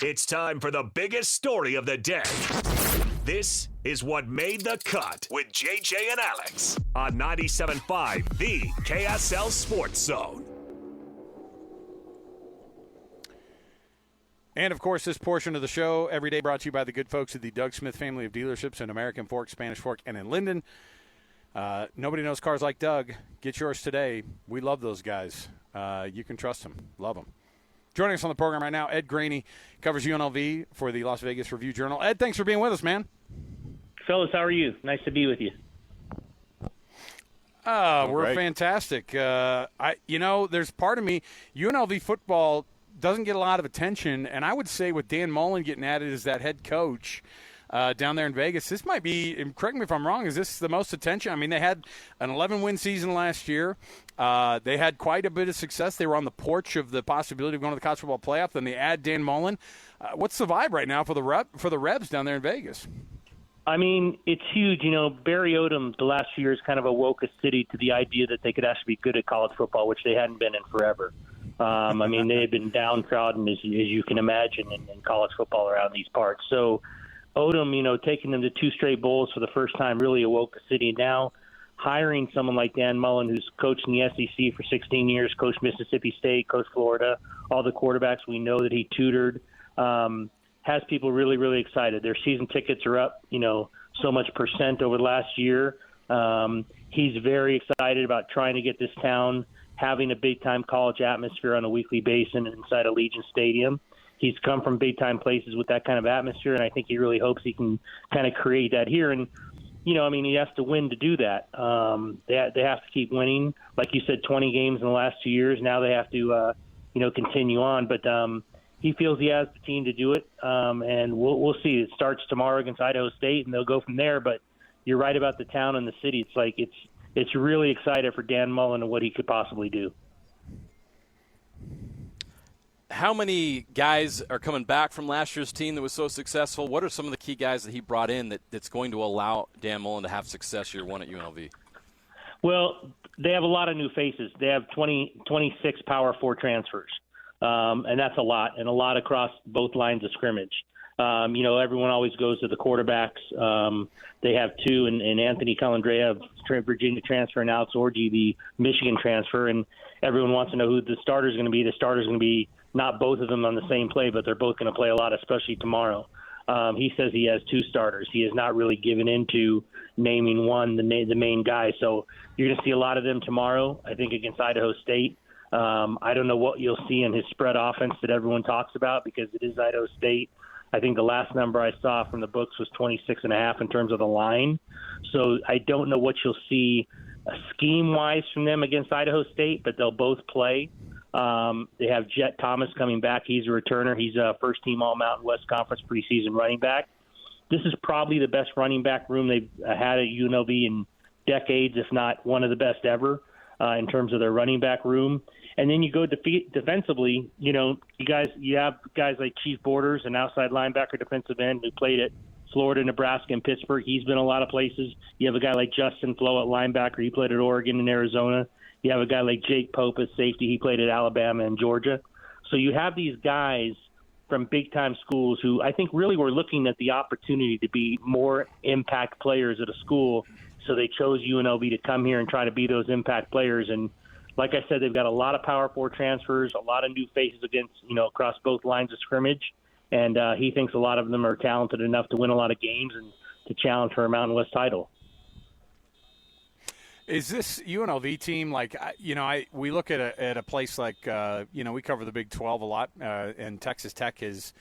It's time for the biggest story of the day. This is What Made the Cut with JJ and Alex on 97.5, the KSL Sports Zone. And, of course, this portion of the show every day brought to you by the good folks at the Doug Smith family of dealerships in American Fork, Spanish Fork, and in Linden. Nobody knows cars like Doug. Get yours today. We love those guys. You can trust them. Love them. Joining us on the program right now, Ed Graney, covers UNLV for the Las Vegas Review-Journal. Ed, thanks for being with us, man. Fellas, how are you? Nice to be with you. We're great. fantastic. There's part of me, UNLV football doesn't get a lot of attention, and I would say with Dan Mullen getting added as that head coach down there in Vegas, this might be, and correct me if I'm wrong, is this the most attention? I mean, they had an 11-win season last year. They had quite a bit of success. They were on the porch of the possibility of going to the college football playoff. Then they add Dan Mullen. What's the vibe right now for the Rebs down there in Vegas? I mean, it's huge. You know, Barry Odom the last few years kind of awoke a city to the idea that they could actually be good at college football, which they hadn't been in forever. I mean, they had been downtrodden, as you can imagine, in college football around these parts. So Odom, taking them to 2 straight bowls for the first time really awoke the city. Now hiring someone like Dan Mullen, who's coached in the SEC for 16 years, coached Mississippi State, coached Florida, all the quarterbacks we know that he tutored, has people really, really excited. Their season tickets are up, so much percent over the last year. He's very excited about trying to get this town having a big-time college atmosphere on a weekly basis inside Allegiant Stadium. He's come from big-time places with that kind of atmosphere, and I think he really hopes he can kind of create that here. And, he has to win to do that. They have to keep winning. Like you said, 20 games in the last 2 years. Now they have to, continue on. But he feels he has the team to do it, and we'll see. It starts tomorrow against Idaho State, and they'll go from there. But you're right about the town and the city. It's like it's really excited for Dan Mullen and what he could possibly do. How many guys are coming back from last year's team that was so successful? What are some of the key guys that he brought in that's going to allow Dan Mullen to have success year one at UNLV? Well, they have a lot of new faces. They have 26 Power 4 transfers, and that's a lot, and a lot across both lines of scrimmage. Everyone always goes to the quarterbacks. They have 2, and Anthony Calandrea, Virginia transfer, and Alex Orji, the Michigan transfer, and everyone wants to know who the starter's going to be. The starter's going to be not both of them on the same play, but they're both going to play a lot, especially tomorrow. He says he has 2 starters. He has not really given into naming one, the main guy. So you're going to see a lot of them tomorrow, I think, against Idaho State. I don't know what you'll see in his spread offense that everyone talks about because it is Idaho State. I think the last number I saw from the books was 26.5 in terms of the line. So I don't know what you'll see scheme-wise from them against Idaho State, but they'll both play. They have Jet Thomas coming back. He's a returner. He's a first-team All-Mountain West Conference preseason running back. This is probably the best running back room they've had at UNLV in decades, if not one of the best ever in terms of their running back room. And then you go defensively, you have guys like Chief Borders, an outside linebacker defensive end who played at Florida, Nebraska, and Pittsburgh. He's been a lot of places. You have a guy like Justin Flo at linebacker. He played at Oregon and Arizona. You have a guy like Jake Pope at safety. He played at Alabama and Georgia. So you have these guys from big-time schools who I think really were looking at the opportunity to be more impact players at a school. So they chose UNLV to come here and try to be those impact players. And like I said, they've got a lot of Power 4 transfers, a lot of new faces across both lines of scrimmage. And he thinks a lot of them are talented enough to win a lot of games and to challenge for a Mountain West title. Is this UNLV team we look at a place like we cover the Big 12 a lot, and Texas Tech has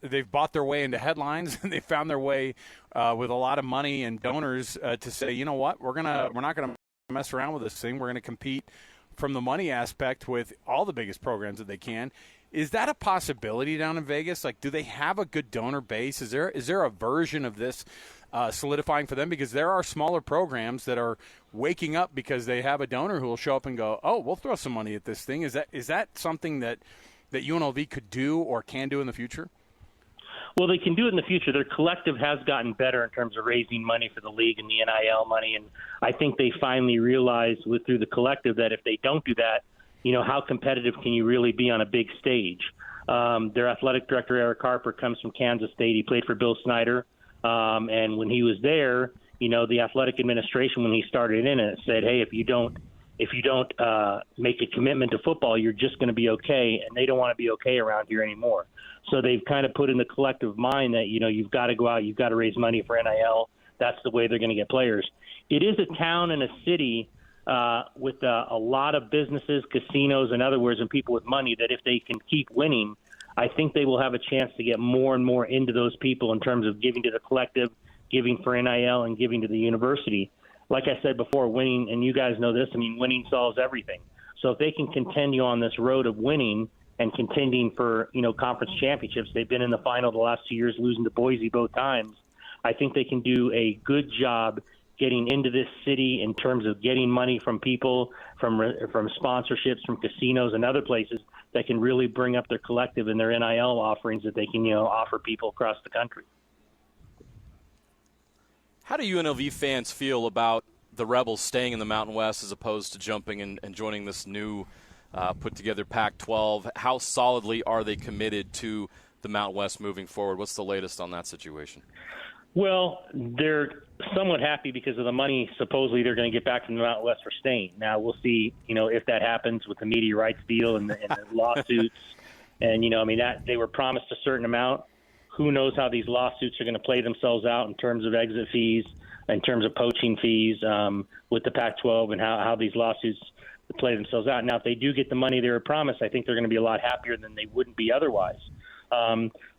they've bought their way into headlines and they found their way with a lot of money and donors to say, you know what, we're not gonna mess around with this thing. We're gonna compete from the money aspect with all the biggest programs that they can. Is that a possibility down in Vegas? Like, do they have a good donor base? Is there a version of this solidifying for them? Because there are smaller programs that are waking up because they have a donor who will show up and go, oh, we'll throw some money at this thing. Is that something that UNLV could do or can do in the future? Well, they can do it in the future. Their collective has gotten better in terms of raising money for the league and the NIL money, and I think they finally realized through the collective that if they don't do that, how competitive can you really be on a big stage? Their athletic director, Eric Harper, comes from Kansas State. He played for Bill Snyder. And when he was there, the athletic administration, when he started in it, said, hey, if you don't make a commitment to football, you're just going to be okay. And they don't want to be okay around here anymore. So they've kind of put in the collective mind that, you've got to go out, you've got to raise money for NIL. That's the way they're going to get players. It is a town and a city with a lot of businesses, casinos, in other words, and people with money that if they can keep winning, I think they will have a chance to get more and more into those people in terms of giving to the collective, giving for NIL, and giving to the university. Like I said before, winning, and you guys know this, winning solves everything. So if they can continue on this road of winning and contending for, conference championships, they've been in the final the last 2 years, losing to Boise both times. I think they can do a good job getting into this city in terms of getting money from people, from sponsorships, from casinos and other places that can really bring up their collective and their NIL offerings that they can, offer people across the country. How do UNLV fans feel about the Rebels staying in the Mountain West as opposed to jumping and joining this new put-together Pac-12? How solidly are they committed to the Mountain West moving forward? What's the latest on that situation? Well, they're somewhat happy because of the money supposedly they're going to get back from the Mountain West for staying. Now, we'll see, if that happens with the media rights deal and the lawsuits. And, that they were promised a certain amount. Who knows how these lawsuits are going to play themselves out in terms of exit fees, in terms of poaching fees with the Pac-12 and how these lawsuits play themselves out. Now, if they do get the money they were promised, I think they're going to be a lot happier than they wouldn't be otherwise.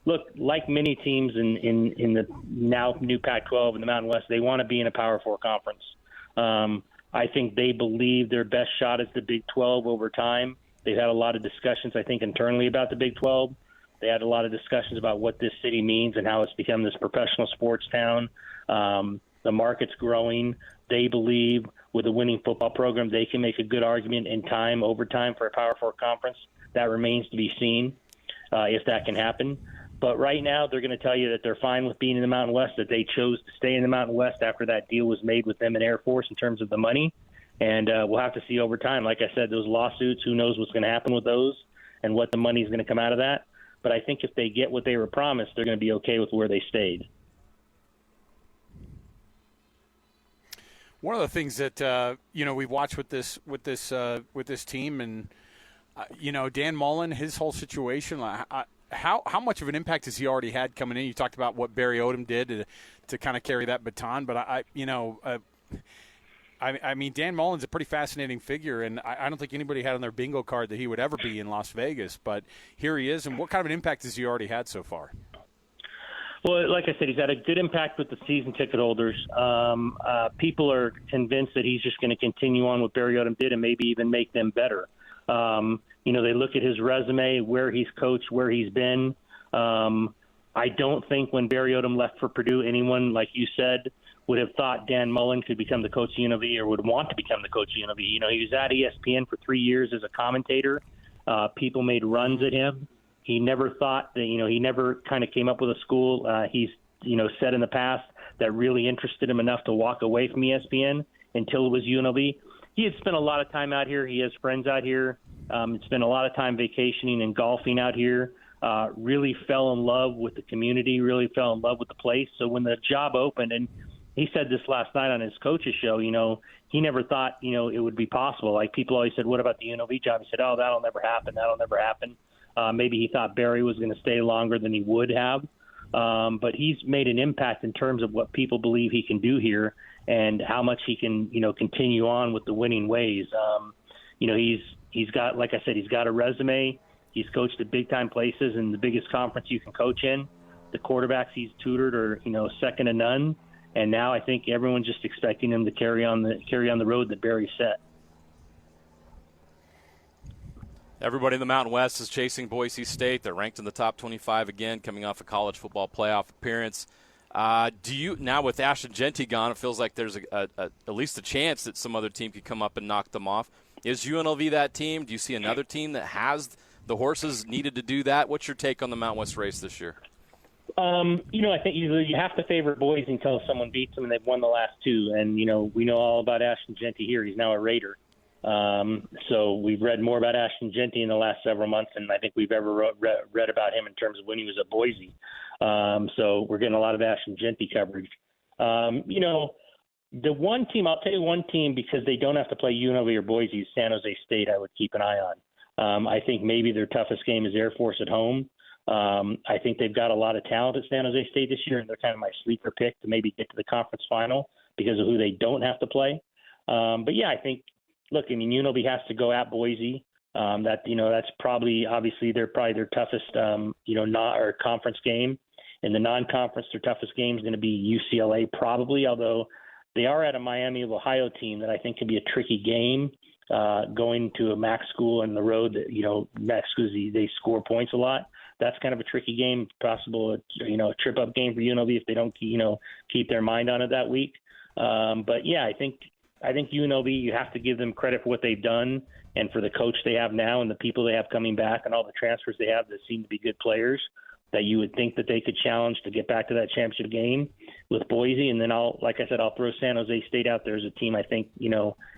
Look, like many teams in the now new Pac-12 and the Mountain West, they want to be in a Power 4 conference. I think they believe their best shot is the Big 12 over time. They've had a lot of discussions, I think, internally about the Big 12. They had a lot of discussions about what this city means and how it's become this professional sports town. The market's growing. They believe with a winning football program, they can make a good argument in time, over time, for a Power 4 conference. That remains to be seen if that can happen. But right now, they're going to tell you that they're fine with being in the Mountain West, that they chose to stay in the Mountain West after that deal was made with them in Air Force in terms of the money. And we'll have to see over time. Like I said, those lawsuits, who knows what's going to happen with those and what the money is going to come out of that. But I think if they get what they were promised, they're going to be okay with where they stayed. One of the things that we've watched with this team, and Dan Mullen, his whole situation. How much of an impact has he already had coming in? You talked about what Barry Odom did to kind of carry that baton, but Dan Mullen's a pretty fascinating figure, and I don't think anybody had on their bingo card that he would ever be in Las Vegas, but here he is. And what kind of an impact has he already had so far? Well, like I said, he's had a good impact with the season ticket holders. People are convinced that he's just going to continue on what Barry Odom did and maybe even make them better. They look at his resume, where he's coached, where he's been. I don't think when Barry Odom left for Purdue, anyone, like you said, would have thought Dan Mullen could become the coach of UNLV or would want to become the coach of UNLV. He was at ESPN for 3 years as a commentator. People made runs at him. He never thought that, he never kind of came up with a school. He's, said in the past that really interested him enough to walk away from ESPN until it was UNLV. He had spent a lot of time out here. He has friends out here. Spent a lot of time vacationing and golfing out here. Really fell in love with the community, really fell in love with the place. So when the job opened, and he said this last night on his coach's show, he never thought, it would be possible. Like, people always said, what about the UNLV job? He said, oh, that'll never happen. That'll never happen. Maybe he thought Barry was going to stay longer than he would have. But he's made an impact in terms of what people believe he can do here and how much he can, continue on with the winning ways. He's got, like I said, he's got a resume. He's coached at big-time places in the biggest conference you can coach in. The quarterbacks he's tutored are, second to none. And now I think everyone's just expecting him to carry on the road that Barry set. Everybody in the Mountain West is chasing Boise State. They're ranked in the top 25 again, coming off a college football playoff appearance. Now with Ashton Jeanty gone, it feels like there's at least a chance that some other team could come up and knock them off. Is UNLV that team? Do you see another team that has the horses needed to do that? What's your take on the Mountain West race this year? I think you have to favor Boise until someone beats them, and they've won the last two. And, we know all about Ashton Jeanty here. He's now a Raider. So we've read more about Ashton Genty in the last several months than I think we've ever read about him in terms of when he was at Boise. So we're getting a lot of Ashton Genty coverage. The one team, I'll tell you one team, because they don't have to play UNLV or Boise, is San Jose State. I would keep an eye on. I think maybe their toughest game is Air Force at home. I think they've got a lot of talent at San Jose State this year, and they're kind of my sleeper pick to maybe get to the conference final because of who they don't have to play. But yeah, I think, look, I mean, UNLV has to go at Boise. That's probably, obviously, they're probably their toughest, conference game. In the non-conference, their toughest game is going to be UCLA probably, although they are at a Miami of Ohio team that I think can be a tricky game, going to a MAC school on the road. MAC schools, they score points a lot. That's kind of a tricky game, possible, a trip-up game for UNLV if they don't, keep their mind on it that week. But yeah, I think UNLV, you have to give them credit for what they've done and for the coach they have now and the people they have coming back and all the transfers they have that seem to be good players that you would think that they could challenge to get back to that championship game with Boise. And then I'll throw San Jose State out there as a team I think,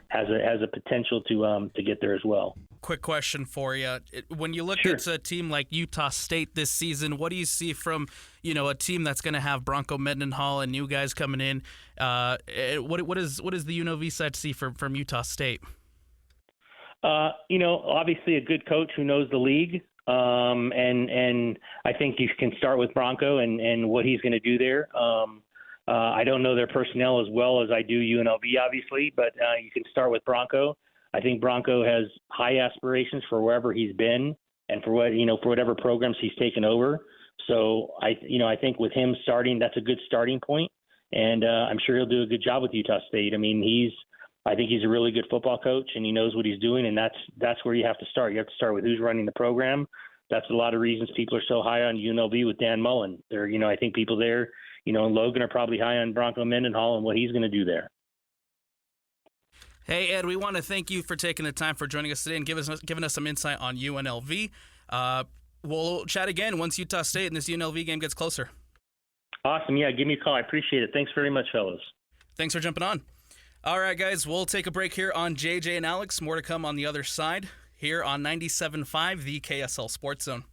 has a potential to get there as well. Quick question for you. When you look at a team like Utah State this season, what do you see from, a team that's going to have Bronco Mendenhall and new guys coming in? What does the UNLV side see from Utah State? Obviously a good coach who knows the league. And I think you can start with Bronco and what he's going to do there. I don't know their personnel as well as I do UNLV, obviously, but you can start with Bronco. I think Bronco has high aspirations for wherever he's been and for whatever programs he's taken over. So I think with him starting, that's a good starting point, and I'm sure he'll do a good job with Utah State. I mean, I think he's a really good football coach, and he knows what he's doing, and that's where you have to start. You have to start with who's running the program. That's a lot of reasons people are so high on UNLV with Dan Mullen. I think people there, and Logan are probably high on Bronco Mendenhall and what he's going to do there. Hey, Ed, we want to thank you for taking the time for joining us today and giving us some insight on UNLV. We'll chat again once Utah State and this UNLV game gets closer. Awesome. Yeah, give me a call. I appreciate it. Thanks very much, fellas. Thanks for jumping on. All right, guys, we'll take a break here on JJ and Alex. More to come on the other side here on 97.5, the KSL Sports Zone.